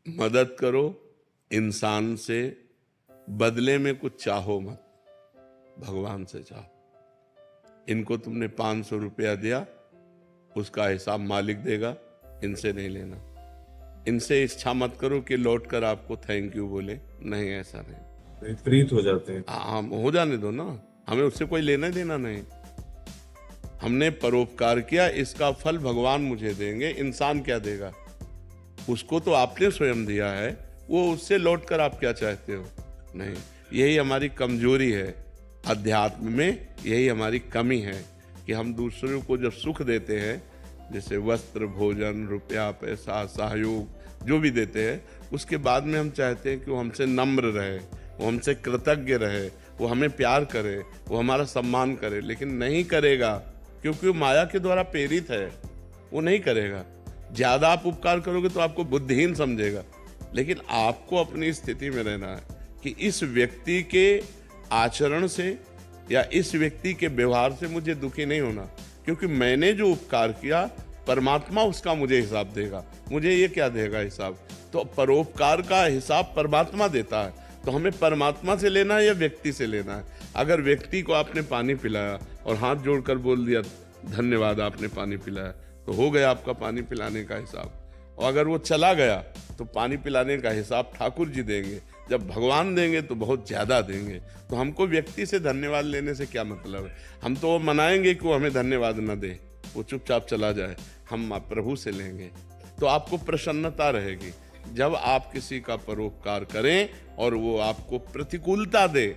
मदद करो इंसान से, बदले में कुछ चाहो मत, भगवान से चाहो। इनको तुमने 500 रुपया दिया, उसका हिसाब मालिक देगा, इनसे नहीं लेना। इनसे इच्छा मत करो कि लौट कर आपको थैंक यू बोले, नहीं, ऐसा नहीं। विपरीत हो जाते हैं। हाँ, हो जाने दो ना, हमें उससे कोई लेना देना नहीं। हमने परोपकार किया, इसका फल भगवान मुझे देंगे, इंसान क्या देगा? उसको तो आपने स्वयं दिया है, वो उससे लौट कर आप क्या चाहते हो? नहीं, यही हमारी कमजोरी है अध्यात्म में, यही हमारी कमी है कि हम दूसरों को जब सुख देते हैं, जैसे वस्त्र, भोजन, रुपया, पैसा, सहयोग जो भी देते हैं, उसके बाद में हम चाहते हैं कि वो हमसे नम्र रहे, वो हमसे कृतज्ञ रहे, वो हमें प्यार करे, वो हमारा सम्मान करे। लेकिन नहीं करेगा, क्योंकि वो माया के द्वारा प्रेरित है, वो नहीं करेगा। ज़्यादा आप उपकार करोगे तो आपको बुद्धिहीन समझेगा, लेकिन आपको अपनी स्थिति में रहना है कि इस व्यक्ति के आचरण से या इस व्यक्ति के व्यवहार से मुझे दुखी नहीं होना, क्योंकि मैंने जो उपकार किया, परमात्मा उसका मुझे हिसाब देगा। मुझे ये क्या देगा हिसाब? तो परोपकार का हिसाब परमात्मा देता है, तो हमें परमात्मा से लेना है या व्यक्ति से लेना है? अगर व्यक्ति को आपने पानी पिलाया और हाथ जोड़कर बोल दिया धन्यवाद आपने पानी पिलाया, तो हो गया आपका पानी पिलाने का हिसाब। और अगर वो चला गया तो पानी पिलाने का हिसाब ठाकुर जी देंगे, जब भगवान देंगे तो बहुत ज़्यादा देंगे। तो हमको व्यक्ति से धन्यवाद लेने से क्या मतलब है? हम तो मनाएंगे कि वो हमें धन्यवाद न दे, वो चुपचाप चला जाए, हम प्रभु से लेंगे। तो आपको प्रसन्नता रहेगी जब आप किसी का परोपकार करें और वो आपको प्रतिकूलता दे,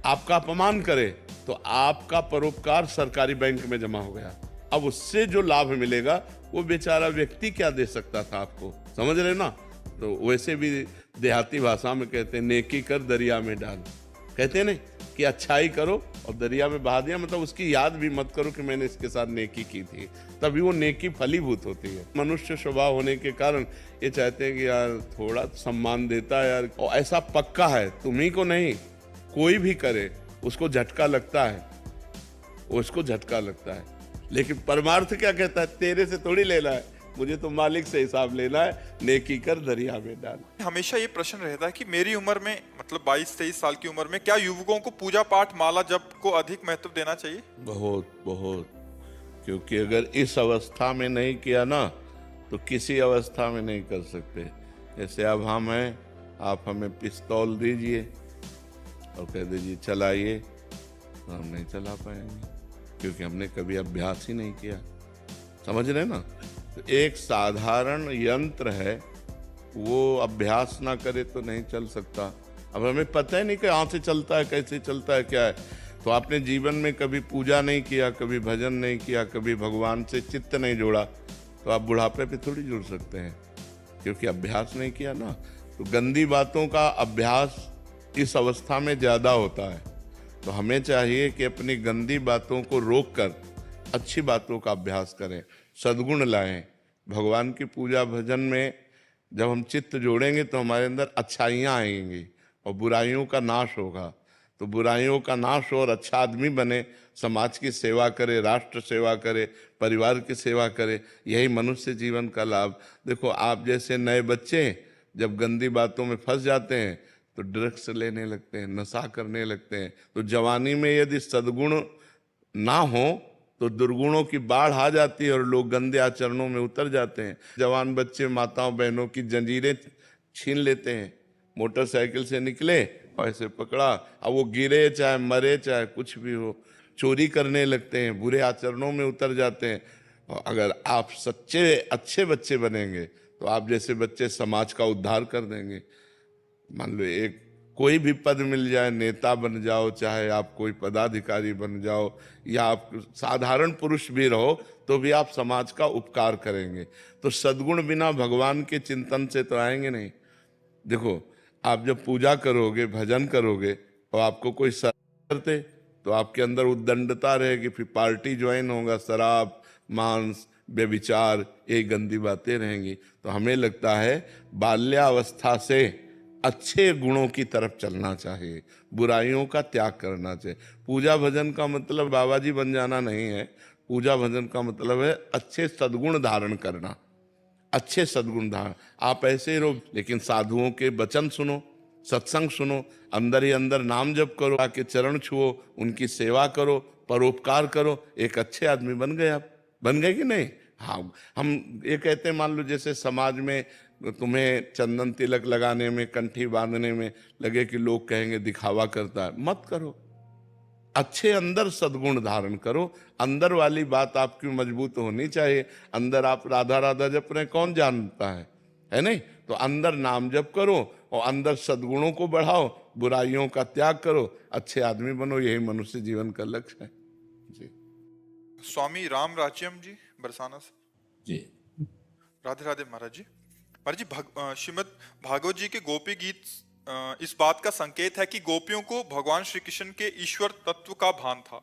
आपका अपमान करे, तो आपका परोपकार सरकारी बैंक में जमा हो गया। अब उससे जो लाभ मिलेगा वो बेचारा व्यक्ति क्या दे सकता था आपको, समझ रहे ना? तो वैसे भी देहाती भाषा में कहते हैं नेकी कर दरिया में डाल, कहते हैं नहीं कि अच्छाई करो और दरिया में बहा दिया, मतलब उसकी याद भी मत करो कि मैंने इसके साथ नेकी की थी, तभी वो नेकी फलीभूत होती है। मनुष्य स्वभाव होने के कारण ये चाहते हैं कि यार थोड़ा सम्मान देता है यार, और ऐसा पक्का है तुम्ही को नहीं, कोई भी करे उसको झटका लगता है, उसको झटका लगता है। लेकिन परमार्थ क्या कहता है? तेरे से थोड़ी लेना है, मुझे तो मालिक से हिसाब लेना है, नेकी कर दरिया में डाल। हमेशा ये प्रश्न रहता है कि मेरी उम्र में, मतलब 22-23 साल की उम्र में, क्या युवकों को पूजा पाठ, माला जप को अधिक महत्व देना चाहिए? बहुत बहुत, क्योंकि अगर इस अवस्था में नहीं किया ना तो किसी अवस्था में नहीं कर सकते। जैसे अब हम हैं, आप हमें पिस्तौल दीजिए और कह दीजिए चलाइए, तो हम नहीं चला पाएंगे, क्योंकि हमने कभी अभ्यास ही नहीं किया। समझ रहे ना? तो एक साधारण यंत्र है, वो अभ्यास ना करे तो नहीं चल सकता। अब हमें पता ही नहीं कि कहाँ से चलता है, कैसे चलता है, क्या है। तो आपने जीवन में कभी पूजा नहीं किया, कभी भजन नहीं किया, कभी भगवान से चित्त नहीं जोड़ा, तो आप बुढ़ापे पे थोड़ी जुड़ सकते हैं, क्योंकि अभ्यास नहीं किया ना। तो गंदी बातों का अभ्यास इस अवस्था में ज़्यादा होता है। तो हमें चाहिए कि अपनी गंदी बातों को रोककर अच्छी बातों का अभ्यास करें, सद्गुण लाएं। भगवान की पूजा भजन में जब हम चित्त जोड़ेंगे तो हमारे अंदर अच्छाइयाँ आएंगी और बुराइयों का नाश होगा। तो बुराइयों का नाश हो और अच्छा आदमी बने, समाज की सेवा करे, राष्ट्र सेवा करे, परिवार की सेवा करे, यही मनुष्य जीवन का लाभ। देखो, आप जैसे नए बच्चे जब गंदी बातों में फंस जाते हैं तो ड्रग्स लेने लगते हैं, नशा करने लगते हैं। तो जवानी में यदि सद्गुण ना हो तो दुर्गुणों की बाढ़ आ जाती है और लोग गंदे आचरणों में उतर जाते हैं। जवान बच्चे माताओं बहनों की जंजीरें छीन लेते हैं, मोटरसाइकिल से निकले और ऐसे पकड़ा, अब वो गिरे चाहे मरे चाहे कुछ भी हो, चोरी करने लगते हैं, बुरे आचरणों में उतर जाते हैं। और अगर आप सच्चे अच्छे बच्चे बनेंगे तो आप जैसे बच्चे समाज का उद्धार कर देंगे। मान लो एक कोई भी पद मिल जाए, नेता बन जाओ, चाहे आप कोई पदाधिकारी बन जाओ, या आप साधारण पुरुष भी रहो, तो भी आप समाज का उपकार करेंगे। तो सद्गुण बिना भगवान के चिंतन से तो आएंगे नहीं। देखो, आप जब पूजा करोगे, भजन करोगे और आपको कोई करते तो आपके अंदर उद्दंडता रहेगी, फिर पार्टी ज्वाइन होगा, शराब, मांस, व्यभिचार, ये गंदी बातें रहेंगी। तो हमें लगता है बाल्यावस्था से अच्छे गुणों की तरफ चलना चाहिए, बुराइयों का त्याग करना चाहिए। पूजा भजन का मतलब बाबा जी बन जाना नहीं है। पूजा भजन का मतलब है अच्छे सद्गुण धारण करना, अच्छे सद्गुण धारण। आप ऐसे ही रहो, लेकिन साधुओं के वचन सुनो, सत्संग सुनो, अंदर ही अंदर नाम जप करो, आके चरण छुओ, उनकी सेवा करो, परोपकार करो, एक अच्छे आदमी बन गए आप। बन गए कि नहीं? हाँ, हम ये कहते हैं, मान लो जैसे समाज में तुम्हें चंदन तिलक लगाने में, कंठी बांधने में लगे कि लोग कहेंगे दिखावा करता है, मत करो। अच्छे अंदर सद्गुण धारण करो। अंदर वाली बात आपकी मजबूत होनी चाहिए। अंदर आप राधा राधा जप रहे हैं, कौन जानता है नहीं? तो अंदर नाम जप करो और अंदर सद्गुणों को बढ़ाओ, बुराइयों का त्याग करो, अच्छे आदमी बनो। यही मनुष्य जीवन का लक्ष्य है जी। स्वामी राम राज्यम जी बरसाना से। जी राधे राधे महाराज जी। महाराज जी, श्रीमद् भागवत जी के गोपी गीत इस बात का संकेत है कि गोपियों को भगवान श्री कृष्ण के ईश्वर तत्व का भान था।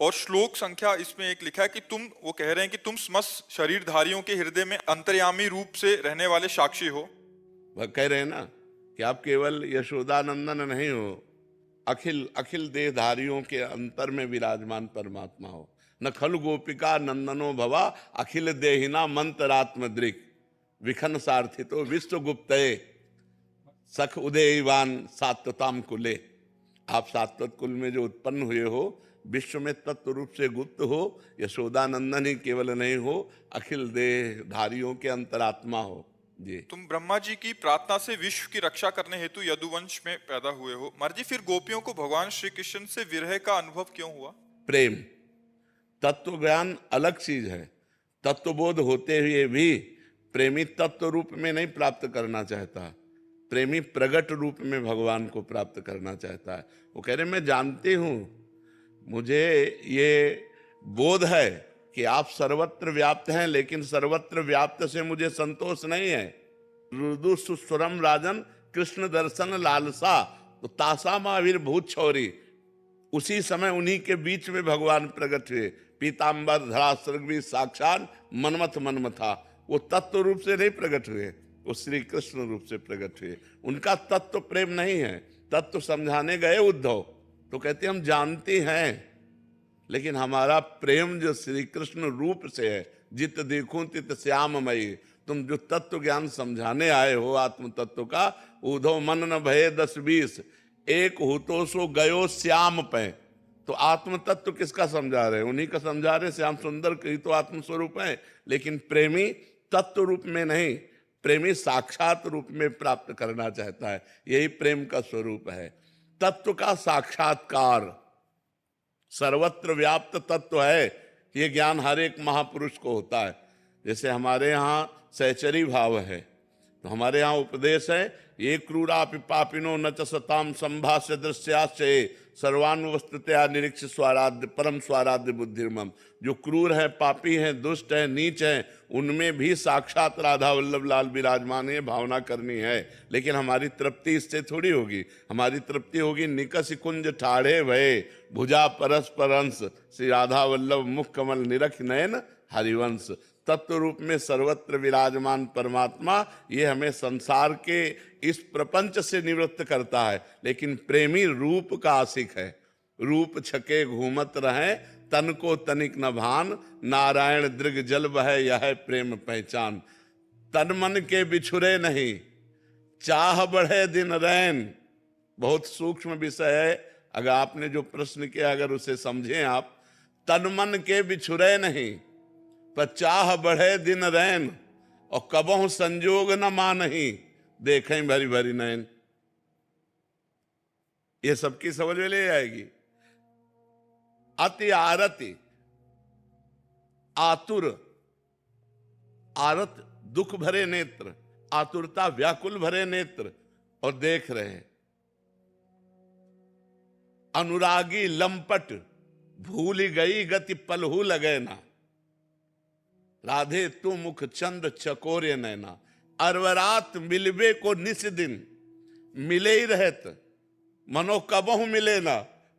और श्लोक संख्या इसमें एक लिखा है कि वो कह रहे हैं कि तुम समस्त शरीरधारियों के हृदय में अंतर्यामी रूप से रहने वाले साक्षी हो। वह कह रहे हैं ना कि आप केवल यशोदानंदन नहीं हो, अखिल अखिल देहधारियों के अंतर में विराजमान परमात्मा हो। न खलु गोपिका नंदनो भवा अखिल देहिना मंत्रात्मद्रिक विखन सार्थितो विश्व गुप्तये सख उदयवान सात्वताम कुले। आप सात्वत कुल में जो उत्पन्न हुए हो, विश्व में तत्व रूप से गुप्त हो, यशोदानंदन ही केवल नहीं हो, अखिल देहधारियों के अंतरात्मा हो जी। तुम ब्रह्मा जी की प्रार्थना से विश्व की रक्षा करने हेतु यदुवंश में पैदा हुए हो। महाराज जी, फिर गोपियों को भगवान श्री कृष्ण से विरह का अनुभव क्यों हुआ? प्रेम। तत्व ज्ञान अलग चीज है। तत्वबोध होते हुए भी प्रेमी तत्व रूप में नहीं प्राप्त करना चाहता। प्रेमी प्रगट रूप में भगवान को प्राप्त करना चाहता है। वो कह रहे मैं जानती हूं, मुझे ये बोध है कि आप सर्वत्र व्याप्त हैं, लेकिन सर्वत्र व्याप्त से मुझे संतोष नहीं है। रुदु सुस्वरम राजन कृष्ण दर्शन लालसा, तो तासा महावीरभूत छौरी। उसी समय उन्हीं के बीच में भगवान प्रकट हुए। पीताम्बर धरा सर्गवी साक्षात मनमथ मनमथा। वो तत्व रूप से नहीं प्रकट हुए, वो श्री कृष्ण रूप से प्रकट हुए। उनका तत्व प्रेम नहीं है। तत्व समझाने गए उद्धव तो कहते हम जानते हैं, लेकिन हमारा प्रेम जो श्री कृष्ण रूप से है, जित देखूं तित श्याममयी। तुम जो तत्व ज्ञान समझाने आए हो आत्म तत्व का, उद्धव मन न भये 10-20 एक हो तो सो गयो श्याम पे। तो आत्म तत्व किसका समझा रहे? उन्हीं का समझा रहे। श्याम सुंदर ही तो आत्म स्वरूप है, लेकिन प्रेमी तत्व रूप में नहीं, प्रेमी साक्षात रूप में प्राप्त करना चाहता है। यही प्रेम का स्वरूप है। तत्व का साक्षात्कार सर्वत्र व्याप्त तत्व है। ये ज्ञान हर एक महापुरुष को होता है। जैसे हमारे यहाँ सहचरी भाव है, तो हमारे यहाँ उपदेश है, ये क्रूरापि पापिनो न च सताम संभाष्य दृश्याश्चये सर्वान्वस्तुतया निरीक्ष स्वाराध्य परम स्वाराध्य बुद्धिर्मम। जो क्रूर है, पापी हैं, दुष्ट हैं, नीच हैं, उनमें भी साक्षात राधा वल्लभ लाल विराजमान है, भावना करनी है। लेकिन हमारी तृप्ति इससे थोड़ी होगी। हमारी तृप्ति होगी निकस कुंज ठाढ़े भये भुजा परस्पर अंश श्री राधा वल्लभ मुख कमल निरख नयन हरिवंश। तत्व रूप में सर्वत्र विराजमान परमात्मा, ये हमें संसार के इस प्रपंच से निवृत्त करता है। लेकिन प्रेमी रूप का आशिक है। रूप छके घूमत रहे तन को तनिक न भान, नारायण दृग जल बह यह प्रेम पहचान। तन मन के बिछुरे नहीं चाह बढ़े दिन रैन। बहुत सूक्ष्म विषय है। अगर आपने जो प्रश्न किया अगर उसे समझें आप, तन मन के बिछुरे नहीं पर चाह बढ़े दिन रैन, और कबहु संजोग न मानही देखें भरी भरी नैन। ये सबकी समझ में ले आएगी। अति आरति आतुर, आरत दुख भरे नेत्र, आतुरता व्याकुल भरे नेत्र, और देख रहे हैं। अनुरागी लंपट भूल गई गति पलहू लगे ना। राधे तू मुख चंद चकोरे नैना। अरवरात मिलबे को निस दिन मिले ही रहत मनो कबहू मिले ना।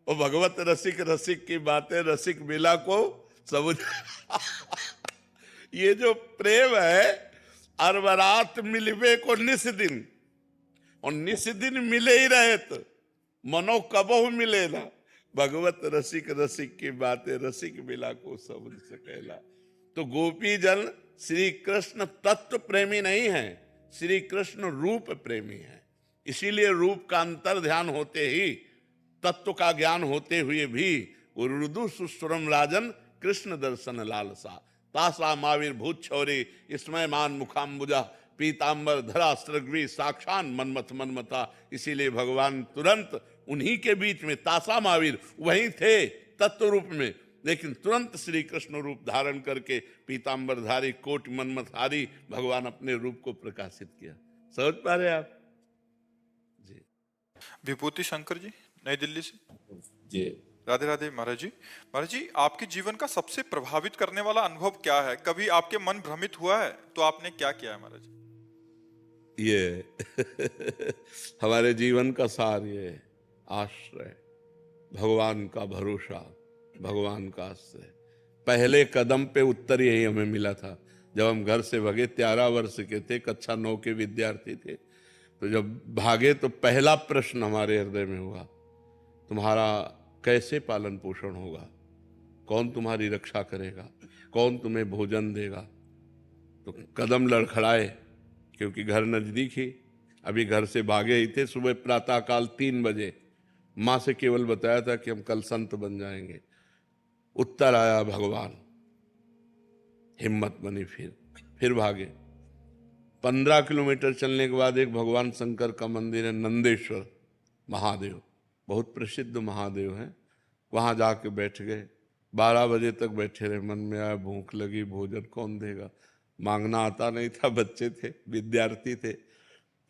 और भगवत रसिक रसिक की बातें रसिक मिला को समझ। ये जो प्रेम है, अरवरात मिलबे को निस दिन, और निस दिन मिले ही रहत मनो कबहू मिले ना। भगवत रसिक रसिक की बातें रसिक मिला को समझ सकेला। तो गोपी जन श्री कृष्ण तत्व प्रेमी नहीं है, श्री कृष्ण रूप प्रेमी है। इसीलिए रूप का अंतर ध्यान होते ही, तत्व का ज्ञान होते हुए भी रुदु सुस्वरम राजन कृष्ण दर्शन लालसा तासा माविर भूत छौरी इसमय मान मुखाम्बुजा पीतांबर धरा सृग्वी साक्षान मनमथ मनमथा। इसीलिए भगवान तुरंत उन्हीं के बीच में तासा माविर वहीं थे तत्व रूप में, लेकिन तुरंत श्री कृष्ण रूप धारण करके पीतांबरधारी कोट मनमथहारी भगवान अपने रूप को प्रकाशित किया। समझ पा रहे आप जी? विभूति शंकर जी, नई दिल्ली से। जी राधे राधे महाराज जी। महाराज जी, आपके जीवन का सबसे प्रभावित करने वाला अनुभव क्या है? कभी आपके मन भ्रमित हुआ है तो आपने क्या किया है महाराज जी? ये हमारे जीवन का सार, ये आश्रय, भगवान का भरोसा, भगवान का आश्रय। पहले कदम पे उत्तर यही हमें मिला था जब हम घर से भागे। 13 वर्ष के थे, कक्षा 9 के विद्यार्थी थे। तो जब भागे तो पहला प्रश्न हमारे हृदय में हुआ, तुम्हारा कैसे पालन पोषण होगा, कौन तुम्हारी रक्षा करेगा, कौन तुम्हें भोजन देगा। तो कदम लड़खड़ाए, क्योंकि घर नजदीक ही, अभी घर से भागे ही थे। सुबह प्रातःकाल 3 बजे माँ से केवल बताया था कि हम कल संत बन जाएंगे। उत्तर आया भगवान, हिम्मत बनी, फिर भागे। 15 किलोमीटर चलने के बाद एक भगवान शंकर का मंदिर है, नंदेश्वर महादेव, बहुत प्रसिद्ध महादेव हैं। वहाँ जाके बैठ गए, 12 बजे तक बैठे रहे। मन में आया भूख लगी, भोजन कौन देगा, मांगना आता नहीं था, बच्चे थे, विद्यार्थी थे।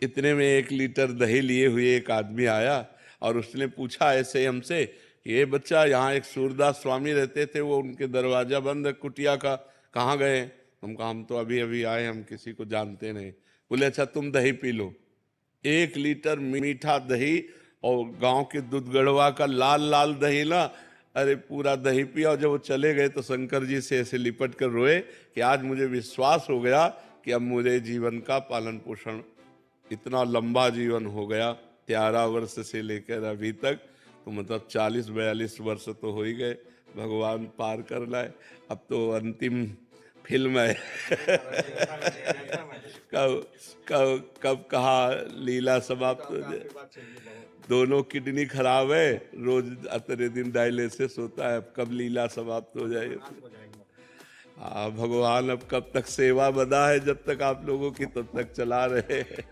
इतने में 1 लीटर दही लिए हुए एक आदमी आया और उसने पूछा ऐसे हमसे कि ये बच्चा, यहाँ एक सूरदास स्वामी रहते थे, वो उनके दरवाजा बंद है कुटिया का, कहाँ गए? हम कहा हम तो अभी अभी आए, हम किसी को जानते नहीं। बोले अच्छा तुम दही पी लो। 1 लीटर मीठा दही और गांव के दूध गढ़वा का लाल लाल दही ना, अरे पूरा दही पिया। और जब वो चले गए तो शंकर जी से ऐसे लिपट कर रोए कि आज मुझे विश्वास हो गया कि अब मुझे जीवन का पालन पोषण, इतना लंबा जीवन हो गया 13 वर्ष से लेकर अभी तक, तो मतलब 40-42 वर्ष तो हो ही गए, भगवान पार कर लाए। अब तो अंतिम फिल्म है कब कहा लीला समाप्त हो जाए। दोनों किडनी खराब है, रोज अतरे दिन डायलिसिस होता है, अब कब लीला समाप्त हो जाए। भगवान अब कब तक सेवा बना है, जब तक आप लोगों की तब तक चला रहे हैं।